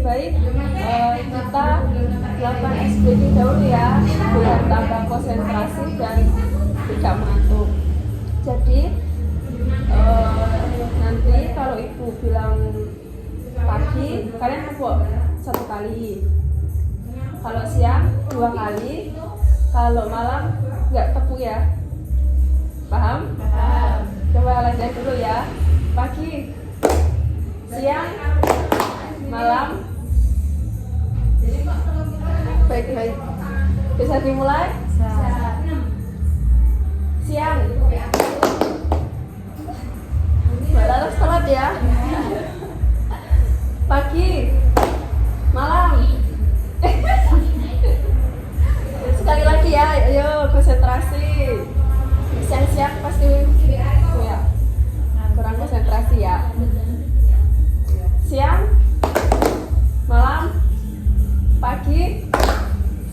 baik kita lakukan SPD dahulu ya, biar tambah konsentrasi dan tidak mengantuk. Jadi nanti kalau ibu bilang pagi, kalian tepuk 1 kali, kalau siang 2 kali, kalau malam nggak tepuk ya. Paham? Paham. Coba latihan dulu ya. Pagi, siang, malam. Baik. Bisa dimulai? Siang. Balas telat ya. Pagi, malam. Sekali lagi ya, ayo konsentrasi. Siang-siang pasti ya kurang konsentrasi ya. Siang, malam, pagi,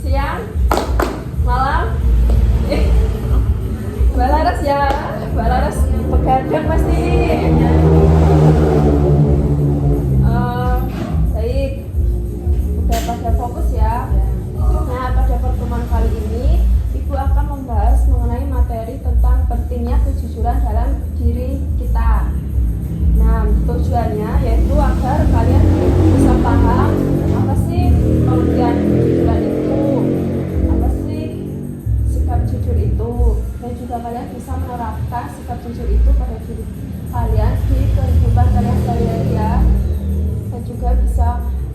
siang, malam. Balaras ya, balaras begadang pasti. Baik, udah pada fokus ya. Nah, pada pertemuan kali ini Ibu akan membahas mengenai materi tentang pentingnya kejujuran dalam diri kita. Nah, tujuannya yaitu agar kalian bisa paham apa sih pengertian kejujuran itu, apa sih sikap jujur itu, dan juga kalian bisa menerapkan sikap jujur itu pada diri kalian di kehidupan kalian sehari-hari ya, dan juga bisa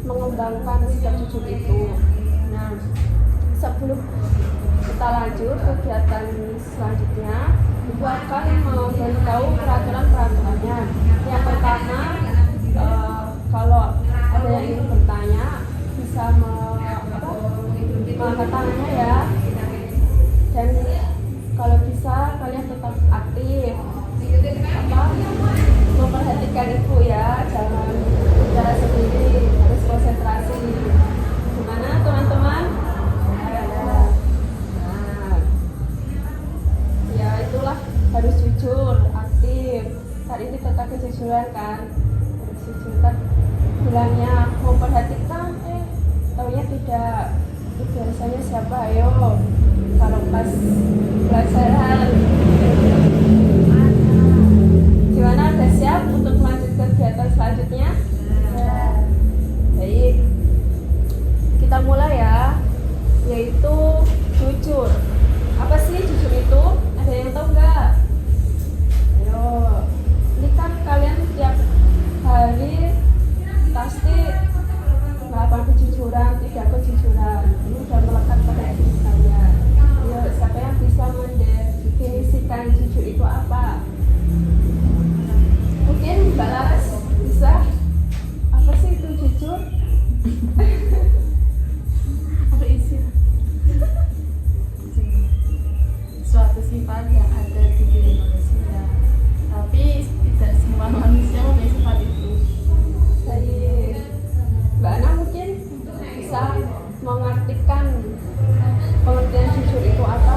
mengembangkan sikap jujur itu. Nah, sebelum kita lanjut kegiatan selanjutnya, Ibu akan memberitahu peraturan-peraturannya. Yang pertama, kalau ada yang ingin bertanya bisa mengangkat tangannya ya. Dan kalau bisa kalian tetap aktif, memperhatikan Ibu ya, jangan bicara sendiri, harus konsentrasi. Gimana teman-teman? Itulah, harus jujur, aktif. Saat ini tentang kejujuran kan, harus jujur. Bilangnya memperhatikan, taunya tidak. Itu biasanya siapa? Ayo, kalau pas pelajaran. Gimana? Udah siap untuk lanjut kegiatan selanjutnya? Baik, kita mulai ya, yaitu jujur. Apa sih jujur itu? Ada yang tahu nggak? Ayo, ini kan kalian tiap hari pasti melakukan kejujuran, tidak kejujuran. Ini sudah melekat pada diri kalian. Ayo, siapa yang bisa mendefinisikan jujur itu apa? Mungkin Mbak Laras bisa? Apa sih itu jujur? Apa isi? Suatu sifat yang ada di diri manusia, tapi tidak semua manusia memiliki sifat itu. Baik, Mbak Ana mungkin bisa mengartikan pengertian jujur itu apa?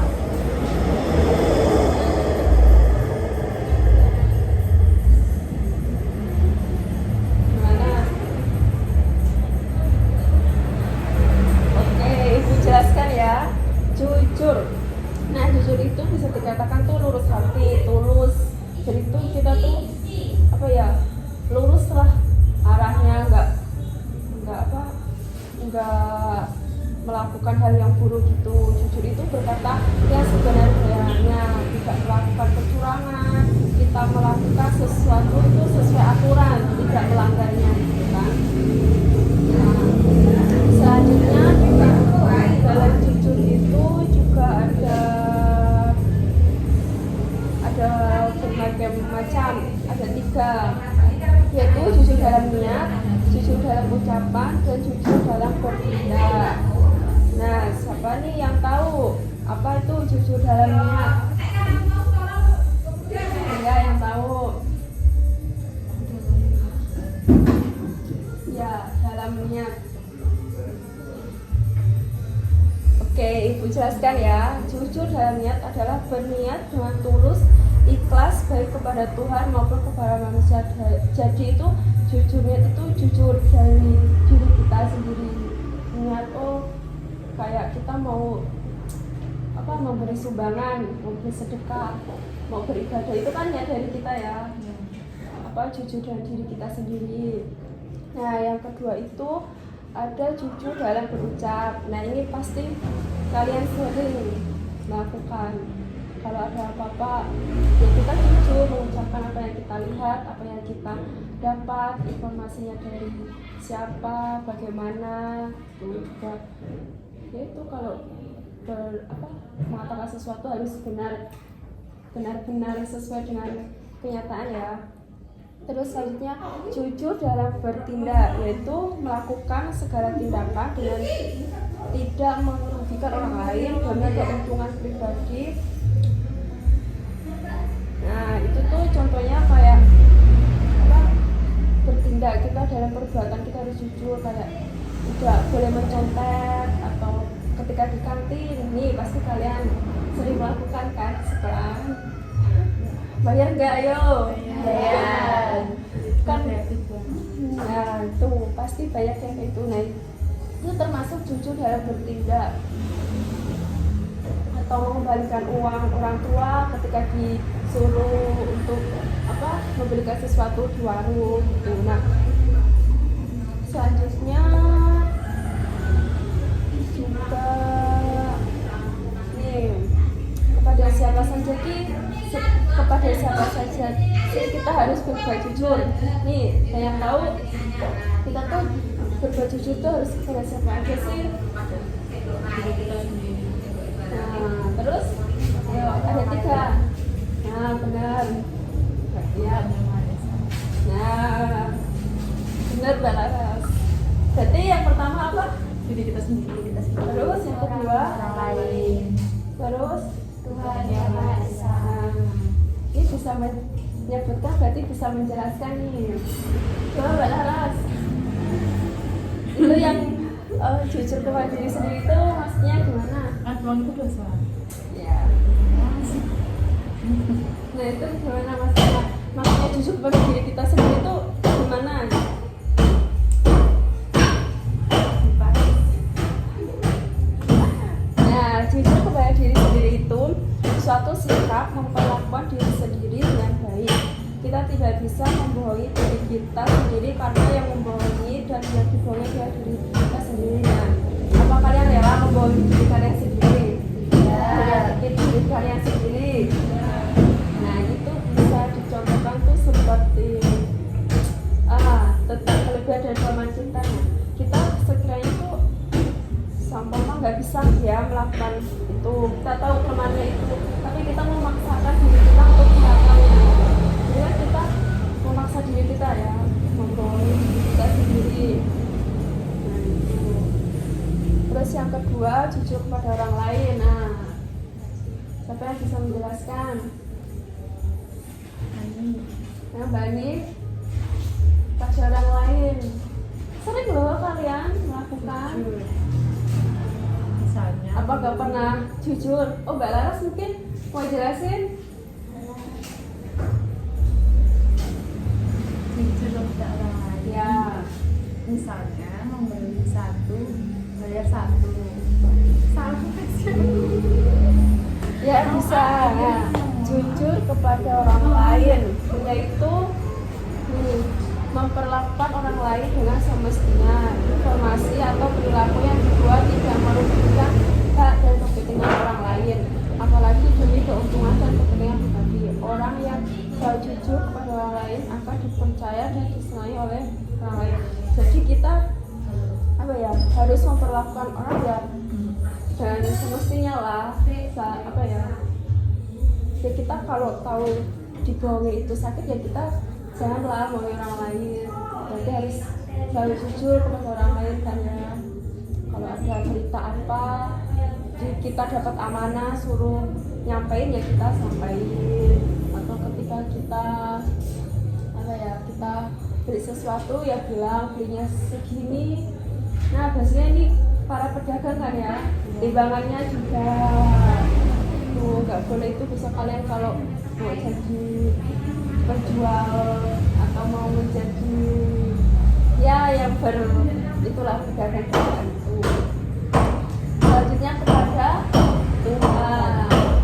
Gimana? Oke, Ibu jelaskan ya. Jujur. Nah, jujur itu bisa dikatakan tuh lurus hati, tulus. Jadi tuh kita tuh apa ya, lurus lah arahnya, nggak melakukan hal yang buruk gitu. Jujur itu berkata yang sebenarnya, tidak melakukan kecurangan, kita melakukan sesuatu itu sesuai aturan, tidak melanggarnya gitu kan. Nah, selanjutnya juga dalam jujur itu juga ada berbagai macam, ada 3, yaitu jujur dalam niat, jujur dalam ucapan, dan jujur dalam bertindak. Nah, siapa nih yang tahu apa itu jujur dalam niat? Enggak yang tahu? Ya, dalam niat. Oke, Ibu jelaskan ya. Jujur dalam niat adalah berniat dengan tulus, ikhlas baik kepada Tuhan maupun kepada manusia. Jadi itu jujur niat itu jujur dari diri kita beri sumbangan, mau bersedekah, mau beribadah, itu kan ya dari kita ya, jujur dengan diri kita sendiri. Nah yang kedua itu ada jujur dalam berucap. Nah ini pasti kalian sering melakukan. Kalau ada apa-apa ya kita jujur mengucapkan apa yang kita lihat, apa yang kita dapat, informasinya dari siapa, bagaimana. Juga ya itu kalau mengatakan sesuatu harus benar-benar sesuai dengan kenyataan ya. Terus selanjutnya jujur dalam bertindak, yaitu melakukan segala tindakan dengan tidak merugikan orang lain demi keuntungan pribadi. Nah itu tuh contohnya kayak bertindak kita dalam perbuatan kita harus jujur, kayak tidak boleh mencontek, atau ketika di kantin nih pasti kalian sering melakukan kan setelah bayar nggak yo bayar kan. Nah itu pasti banyak yang kayak itu. Nah itu termasuk jujur dalam bertindak. Atau mengembalikan uang orang tua ketika disuruh untuk membelikan sesuatu di warung gitu. Nah selanjutnya juga nih kepada siapa saja kita harus berbuat jujur. Nih yang tahu kita tuh berbuat jujur tuh harus kepada siapa aja sih? Nah terus ada 3. Nah benar ya. Nah benar Balaras. Berarti yang pertama apa? Diri kita sendiri. Terus yang kedua orang lain. Terus Tuhan yang Maha Esa. Ini bisa menyebutkan, berarti bisa menjelaskan nih. Coba Mbak Laras, itu yang jujur kepada diri sendiri itu maksudnya gimana? Kan uang itu dosa. Ya. Nah itu gimana maksudnya jujur kepada diri kita sendiri itu gimana? Nah jujur kepada diri sendiri itu suatu sikap memperlakukan diri sendiri dengan baik. Kita tidak bisa membohongi diri kita sendiri, karena yang membohongi dan yang dibohongi adalah diri kita sendiri. Nah, apa kalian rela membohongi diri kalian sendiri? Diri kalian sendiri. Nah itu bisa dicontohkan tuh seperti tentang kelebihan dan kelemahan kita. Kita sekiranya tuh sampai nggak bisa ya melakukan itu, kita tahu kelemahannya itu, tapi kita memaksakan diri kita untuk melakukannya. Jadi kita memaksa diri kita ya, membohongi diri kita sendiri. Nah itu. Terus yang kedua, jujur kepada orang lain. Nah siapa yang bisa menjelaskan? Nah Mbak Ani, pada orang lain sering loh kalian melakukan. Misalnya Apa gak pernah jujur? Oh Mbak Laras mungkin mau jelasin? jujur kepada orang lain. Ya. Misalnya membeli 1 bayar 1. Salah aja. Ya bisa. Nah, jujur kepada orang lain, yaitu memperlakukan orang lain dengan semestinya. Informasi atau perilaku yang dibuat tidak merugikan hak dan kepentingan orang lain, apalagi demi keuntungan dan kepentingan pribadi. Orang yang selalu jujur kepada orang lain akan dipercaya dan disenangi oleh orang lain. Jadi kita harus memperlakukan orang ya dan semestinya lah. Ya kita kalau tahu dibohongi itu sakit, ya kita janganlah bohongi orang lain. Berarti harus selalu jujur kepada orang lain kan ya. Kalau ada berita apa kita dapat amanah suruh nyampein, ya kita sampaikan. Atau ketika kita kita beli sesuatu ya bilang belinya segini. Nah biasanya ini para pedagang kan ya, timbangannya juga tuh nggak boleh. Itu bisa kalian kalau mau jadi penjual atau mau menjadi yang itulah pedagang itu. Selanjutnya kepada Tuhan.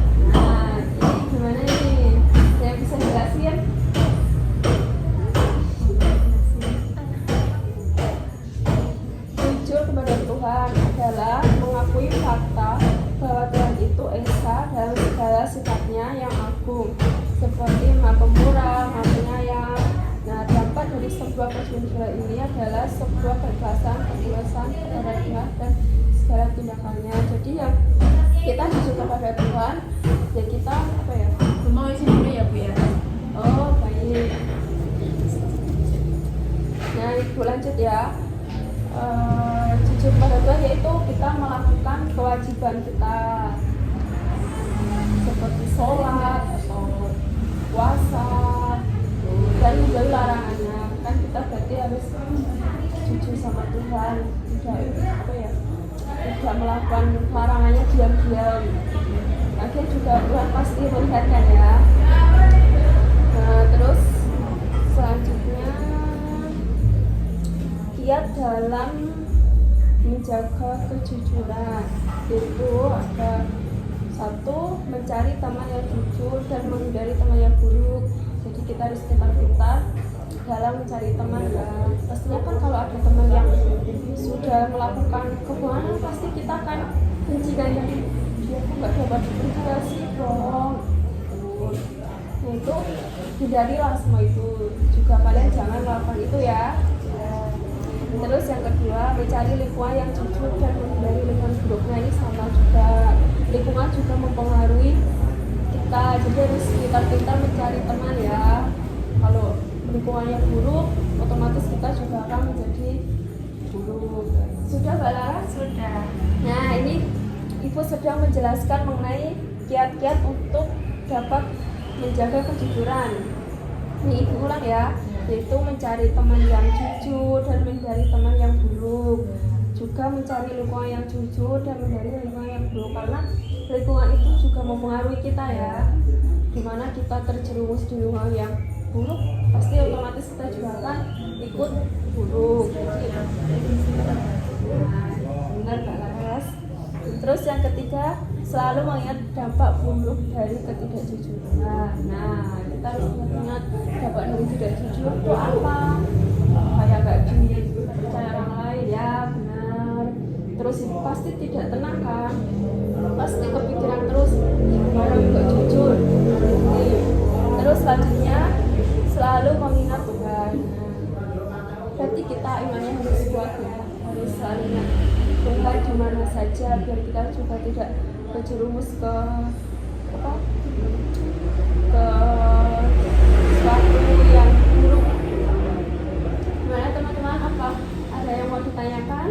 jujur kepada Tuhan adalah mengakui fakta bahwa Tuhan itu esa dalam segala sifatnya yang agung, seperti Maha Pemurah, Maha Penyayang. Nah, dampak dari sebuah kejujuran ini adalah sebuah keikhlasan, ketulusan kepada Tuhan dan segala tindakannya. Jadi yang kita jujur kepada Tuhan, ya kita apa ya? Mau isi dulu ya Bu ya. Oh, baik. Nah, Ibu lanjut ya. Jujur pada Tuhan yaitu kita melakukan kewajiban kita seperti sholat atau puasa dan menjauhi larangannya. Kan kita berarti harus jujur sama Tuhan, tidak apa ya, tidak melakukan larangannya diam-diam. Akhirnya juga Tuhan pasti melihatkan ya. Nah, terus selanjutnya giat dalam menjaga kejujuran, yaitu ada satu, mencari teman yang jujur dan menghindari teman yang buruk. Jadi kita harus pintar-pintar dalam mencari teman ya. Pastinya kan kalau ada teman yang sudah melakukan kebohongan pasti kita akan benci kan, jadi dia kok nggak dapat percaya sih dong. Nah itu hindarilah semua itu, juga kalian jangan melakukan itu ya. Terus yang kedua, mencari lingkungan yang jujur dan menghindari lingkungan buruknya. Ini sama juga, lingkungan juga mempengaruhi kita, jadi harus pintar-pintar mencari teman ya. Kalau lingkungannya buruk, otomatis kita juga akan menjadi buruk. Sudah Mbak Lara? Sudah. Nah ini Ibu sedang menjelaskan mengenai kiat-kiat untuk dapat menjaga kejujuran. Ini Ibu ulang ya, yaitu mencari teman yang jujur dan menghindari teman yang buruk, juga mencari lingkungan yang jujur dan menghindari lingkungan yang buruk, karena lingkungan itu juga mempengaruhi kita ya. Dimana kita terjerumus di lingkungan yang buruk, pasti otomatis kita juga akan ikut buruk. Nah, benar Mbak Laras. Terus yang ketiga, selalu mengingat dampak buruk dari ketidakjujuran. Nah, kita harus ingat dampak dari tidak jujur itu apa? Kayak gak dipercaya orang lain ya, benar. Terus itu pasti tidak tenang kan? Pasti kepikiran terus gimana gak jujur. Terus selanjutnya selalu mengingat Tuhan. Berarti kita imannya harus kuat ya, harus selalu ingat Tuhan di mana saja biar kita juga tidak terjerumus ke apa? Ke sesuatu yang buruk. Gimana teman-teman, apa ada yang mau ditanyakan?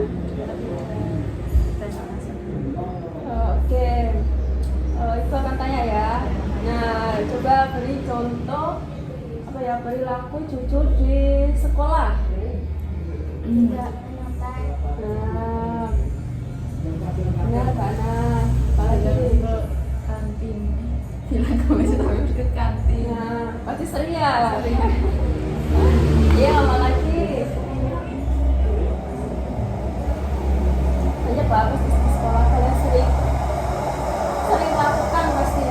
Oke. Ibu akan tanya ya. Nah, coba beri contoh apa ya, perilaku jujur di sekolah. Tidak. Nah, benar Mbak Ana. Apalagi ke kantin. Bilang kamu sudah ke kantin. nah, pasti sering ya. Iya, apalagi banyak banget di sekolah kalian sering lakukan pasti.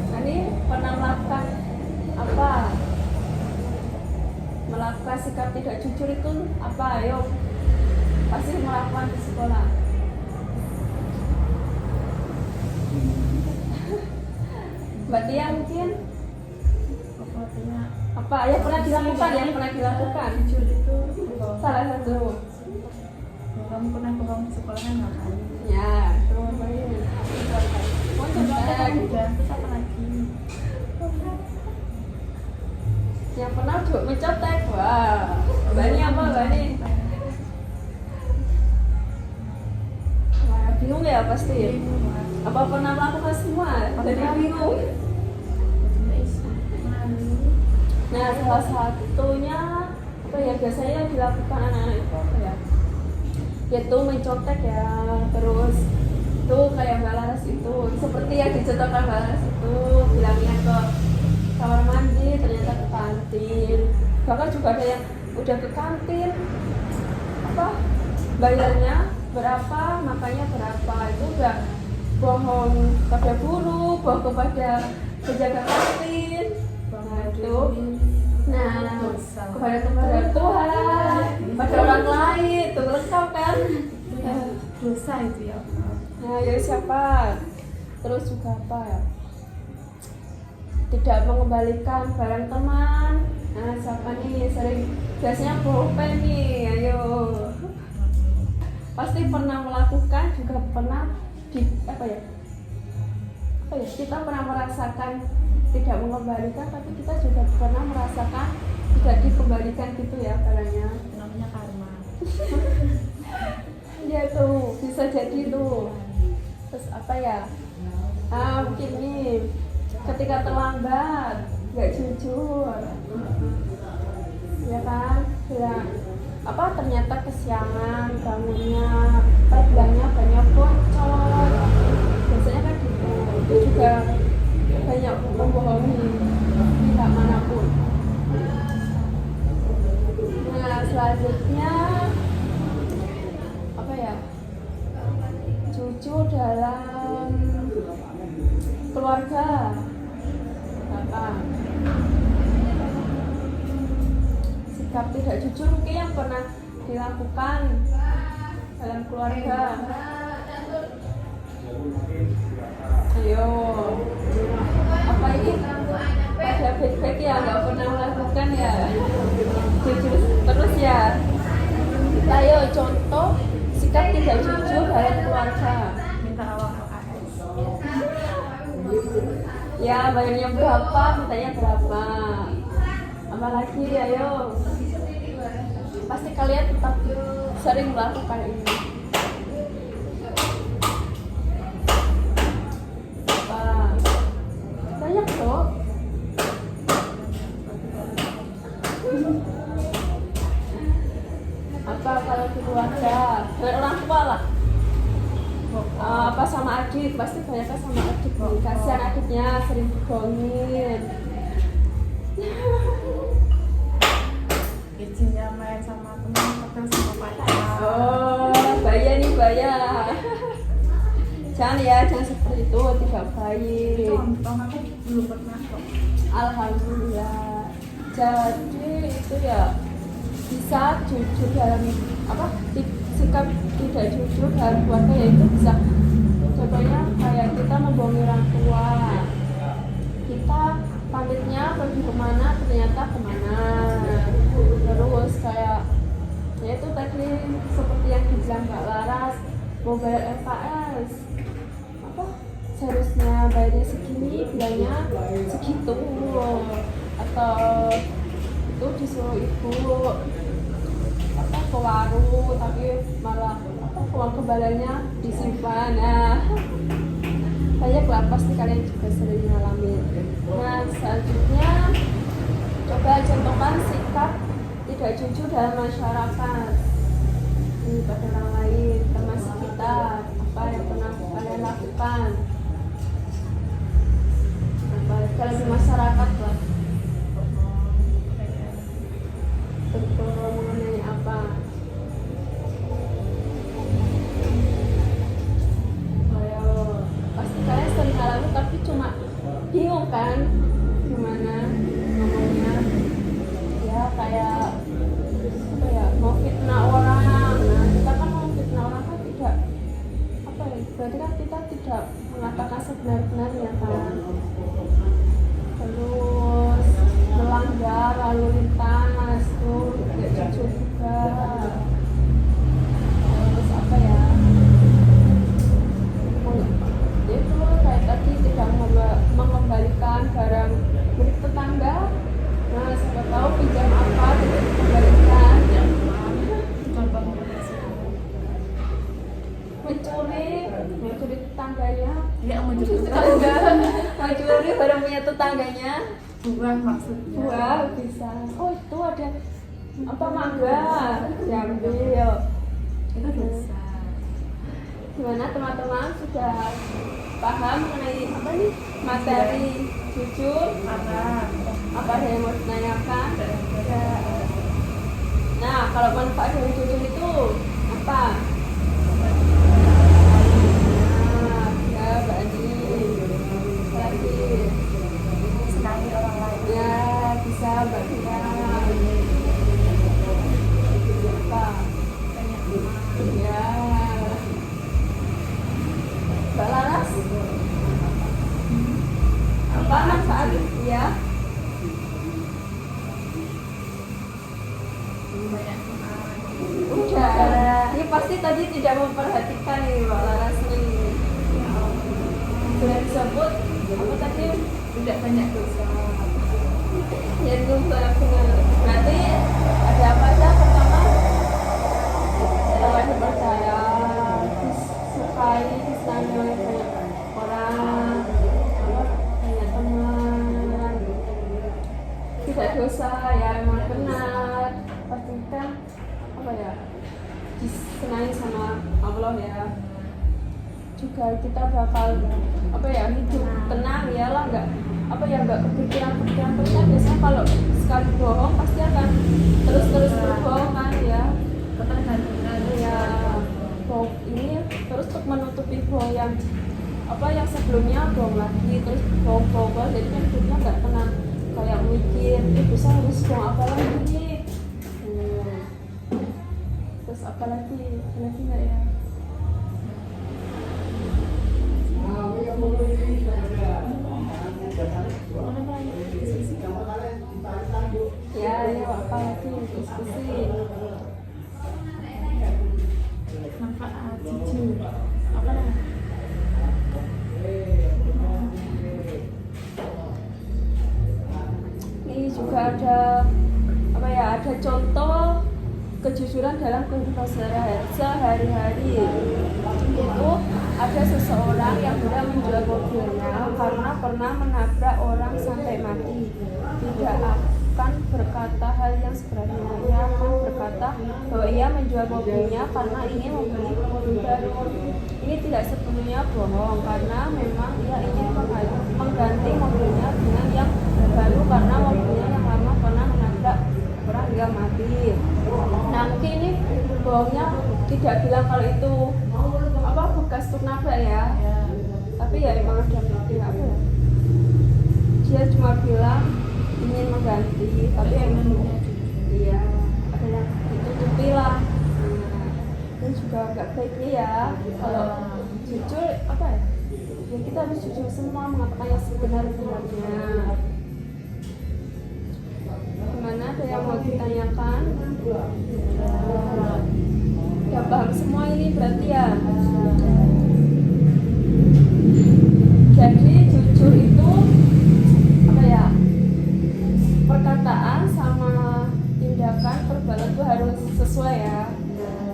Nah, ini pernah melakukan apa? Melakukan sikap tidak jujur itu apa? Ayo, pasti melakukan di sekolah. Mbak Tia mungkin Pokoknya apa yang pernah dilakukan? jujur itu Salah satu. kamu pernah bohong di sekolah kan nggak kan? Ya, terus apa ini? Mau coba Udah, terus apa lagi? yang pernah juga mencontek. Wah, Mbak ini apa Mbak ini? Wah, bingung ya pasti. Apa pernah melakukan semua? Jadi bingung. Nah, salah satunya apa ya, biasanya yang dilakukan anak-anak itu apa ya? Yaitu mencontek ya, terus itu kayak Mbak Laras itu, seperti yang dicontohkan Mbak Laras itu, bilangnya ke kamar mandi, ternyata ke kantin. Bahkan juga ada yang udah ke kantin, apa bayarnya berapa, makanya berapa, itu udah bohong pada guru, bohong kepada penjaga kantin. Nah itu Nah, Dosa. kepada Tuhan, pada orang lain, tuh lengkap kan? Dosa itu ya Allah. Nah, ya siapa? Terus juga apa ya? Tidak mengembalikan barang teman. Nah, siapa nih sering biasanya bolpen nih? Ayo. Pasti pernah melakukan, juga pernah apa ya? Kita pernah merasakan tidak mengembalikan, tapi kita juga pernah merasakan tidak dikembalikan gitu ya barangnya. Namanya karma. Iya tuh, bisa jadi tuh. Terus apa ya? Mungkin nih ketika terlambat, nggak jujur, ya kan? Ya, ternyata kesiangan bangunnya, bilangnya banyak bocor. Biasanya kan gitu. Itu juga banyak membohongi pihak manapun. Nah, selanjutnya apa ya? Jujur dalam keluarga. Apa? Sikap tidak jujur mungkin yang pernah dilakukan dalam keluarga. Ayo, apa ini? Pada baik-baik ya, nggak pernah melakukan ya. Jujur terus ya. Kita ayo contoh sikap tidak jujur dalam keluarga. Minta awal LKS. Ya, bayarnya berapa, mintanya berapa. Apalagi ayo. Pasti kalian tetap sering melakukan ini. Banyak kok. Apa kalau di keluarga dengan orang tua lah, apa sama adik, pasti banyaknya sama adik nih. Kasihan adiknya sering dibohongin. Izinnya main sama teman atau sama pacar. Bahaya nih, bahaya. Jangan ya, jangan seperti itu, tidak baik. Contoh aku belum pernah kok. Alhamdulillah. Jadi itu ya bisa jujur dalam sikap tidak jujur dalam keluarga, yaitu bisa contohnya kayak kita membohongi orang tua, kita pamitnya pergi kemana ternyata kemana, terus kayak ya itu tadi seperti yang dibilang Mbak Laras, mau bayar LKS seharusnya bayarnya segini, bilangnya segitu, atau itu disuruh ibu ke warung tapi malah uang kembaliannya disimpan. Nah, banyak lah pasti kalian juga sering mengalami. Nah, selanjutnya coba contohkan sikap tidak jujur dalam masyarakat ini pada orang lain, termasuk kita. Apa yang pernah kalian lakukan? Kalau di masyarakat lah, contoh mengenai apa? Pasti kalian sering alami tapi cuma bingung kan gimana ngomongnya, ya kayak apa ya, mau fitnah orang. Nah, kita kan mau fitnah orang kan tidak apa ya, berarti kan kita tidak mengatakan sebenar-benarnya kan. Terus melanggar lalu lintas tuh tidak jujur juga. Terus apa ya, itu kayak tadi tidak mengembalikan barang milik tetangga. Nah, siapa tahu pinjam apa tidak dikembalikan. Mencuri tetangganya. Ya, mencuri Tetangga mencuri barang punya tetangganya. buah maksudnya. Buah bisa. Oh, itu ada apa, mangga diambil. Itu dosa. Gimana teman-teman, sudah paham mengenai apa nih materi jujur? Apa ada yang mau ditanyakan? Nah, kalau manfaat dari jujur itu apa? Nah, ya Mbak Andi. Lagi Sekali orang lain. ya bisa Mbak Fira. banyak doa. Udah, ini pasti tadi tidak memperhatikan nih Mbak Laras nih. Sudah disebut apa tadi? Tidak banyak dosa. Ya itu benar. Berarti ada apa aja? Pertama, wajib percaya, disukai, disenangi oleh banyak orang, banyak teman, tidak dosa ya, memang benar. Pastikan apa ya, disenangi sama Allah ya. Juga kita bakal apa ya, hidup tenang ya lah, nggak apa ya, nggak kepikiran terus kan. Biasanya kalau sekali bohong pasti akan terus berbohong kan ya. Ketergantungan. Ya bohong ini terus untuk menutupi bohong yang apa yang sebelumnya, bohong lagi terus bohong, jadi kan hidupnya nggak tenang, kayak mikir bisa harus bohong apa lagi nih. Terus apa lagi nggak ya? Ya, apa lagi diskusi. Manfaat jujur. Apa namanya? Ini juga ada apa ya? Ada contoh kejujuran dalam kehidupan sehari-hari. Itu ada seseorang yang hendak menjual mobilnya karena pernah menabrak orang sampai mati. Tidak akan berkata hal yang sebenarnya. Ia akan berkata bahwa ia menjual mobilnya karena ingin membeli mobil baru. Ini tidak sepenuhnya bohong, karena memang ia ingin mengganti mobilnya dengan yang baru karena mobilnya yang lama pernah menabrak orang hingga mati. Nah mungkin ini bohongnya tidak bilang kalau itu apa bekas untuk nabrak ya. Tapi ya emang ada bukti apa ya, dia cuma bilang ingin mengganti, tapi emang iya ada yang ditutupi lah. Ini juga agak baik nih ya, kalau jujur apa ya, ya kita harus jujur semua mengatakan yang sebenar-benarnya. Gimana, ada yang mau ditanyakan? Ya paham semua ini berarti ya. Jadi jujur itu apa ya, perkataan sama tindakan perbuatan itu harus sesuai ya.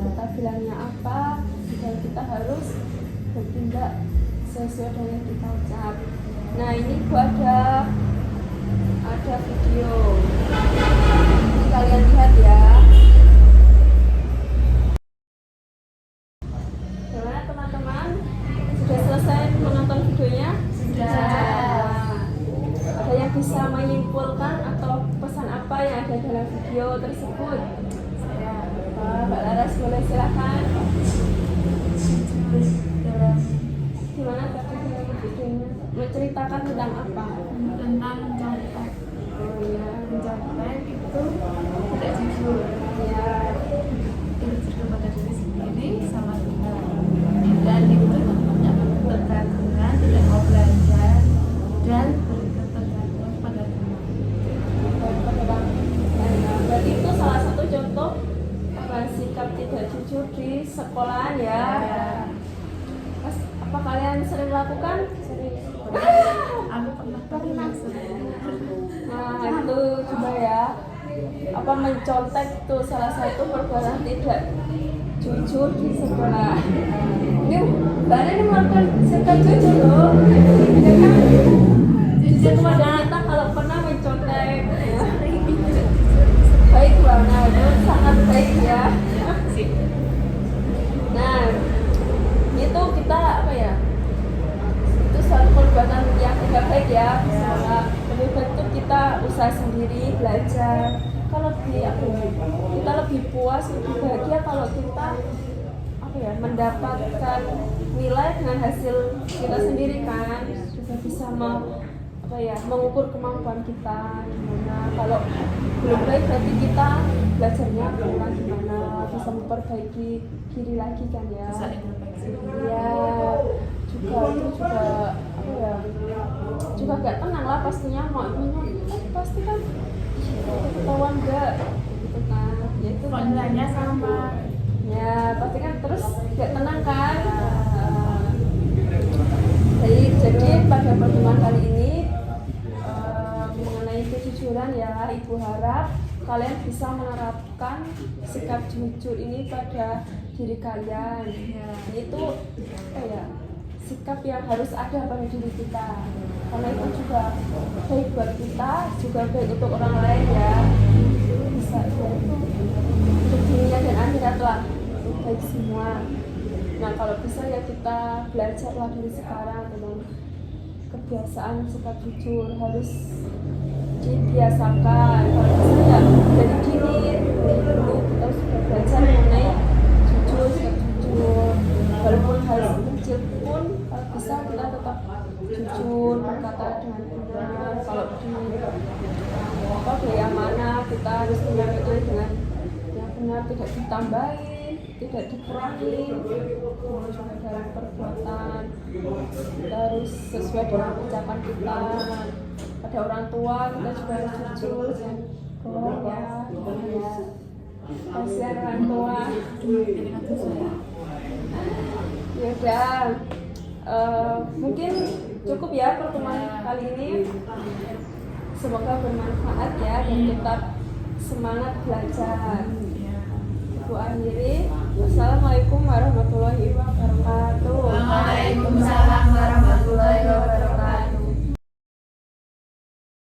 Kita bilangnya apa dan kita harus bertindak sesuai dengan yang kita ucap. Nah ini gua ada video, ini kalian lihat ya. Gimana teman-teman, sudah selesai menonton videonya? Sudah. Ada yang bisa menyimpulkan atau pesan apa yang ada dalam video tersebut? Saya Mbak Laras boleh silakan. dalam Gimana tadi dalam videonya? Menceritakan tentang apa? tentang contek. Oh iya, Contek itu tidak jujur. ya. Jujur kepada diri sendiri sama Tuhan. Dan itu tentunya ketergantungan, tidak mau belajar dan berketergantungan pada Tuhan. Berarti itu salah satu contoh apa, sikap tidak jujur di sekolahan ya. Mas, apa kalian sering lakukan? Sering. Aku pernah Nah itu coba ya, apa mencontek itu salah satu perbuatan tidak jujur di sekolah. Ini Mbak ini melakukan sikap jujur loh. Ya kan? Jujur kepada kita kalau pernah mencontek. Ya. Baik banget, itu sangat baik ya. Nah itu kita apa ya, itu suatu perbuatan yang tidak baik ya. Lebih baik itu kita usaha sendiri, belajar. Kalau kita lebih puas, lebih bahagia kalau kita apa ya, mendapatkan nilai dengan hasil kita sendiri kan. Juga bisa mengukur kemampuan kita gimana. Kalau belum baik berarti kita belajarnya kurang gimana, bisa memperbaiki diri lagi kan ya. bisa introspeksi. Iya, juga itu juga apa ya, juga gak tenang lah pastinya. Mau pasti kan ketahuan gak gitu kan ya, alhamdulillahnya sama. Ya pasti kan terus gak tenang kan. Jadi pada pertemuan kali ini mengenai kejujuran ya, Ibu harap kalian bisa menerapkan sikap jujur ini pada diri kalian. Ya. Itu apa ya, sikap yang harus ada pada diri kita, karena itu juga baik buat kita, juga baik untuk orang lain ya. Bisa ya, itu untuk dunia dan akhirat lah, itu baik semua. Nah kalau bisa ya kita belajarlah dari sekarang tentang kebiasaan sikap jujur, harus dibiasakan. Kalau bisa ya dari dulu kita sudah belajar mengenai jujur, sikap jujur. Walaupun hal kecil pun kalau bisa kita tetap jujur, berkata dengan benar. Kalau di yang mana kita harus menyampaikan dengan yang benar, tidak ditambahin, tidak dikurangi. Juga dalam perbuatan kita harus sesuai dengan ucapan kita. Pada orang tua kita juga harus jujur, jangan bohong ya. Kasihan orang tua. Ya udah, mungkin cukup ya pertemuan kali ini. Semoga bermanfaat ya dan tetap semangat belajar. Aku akhiri. Wassalamualaikum warahmatullahi wabarakatuh.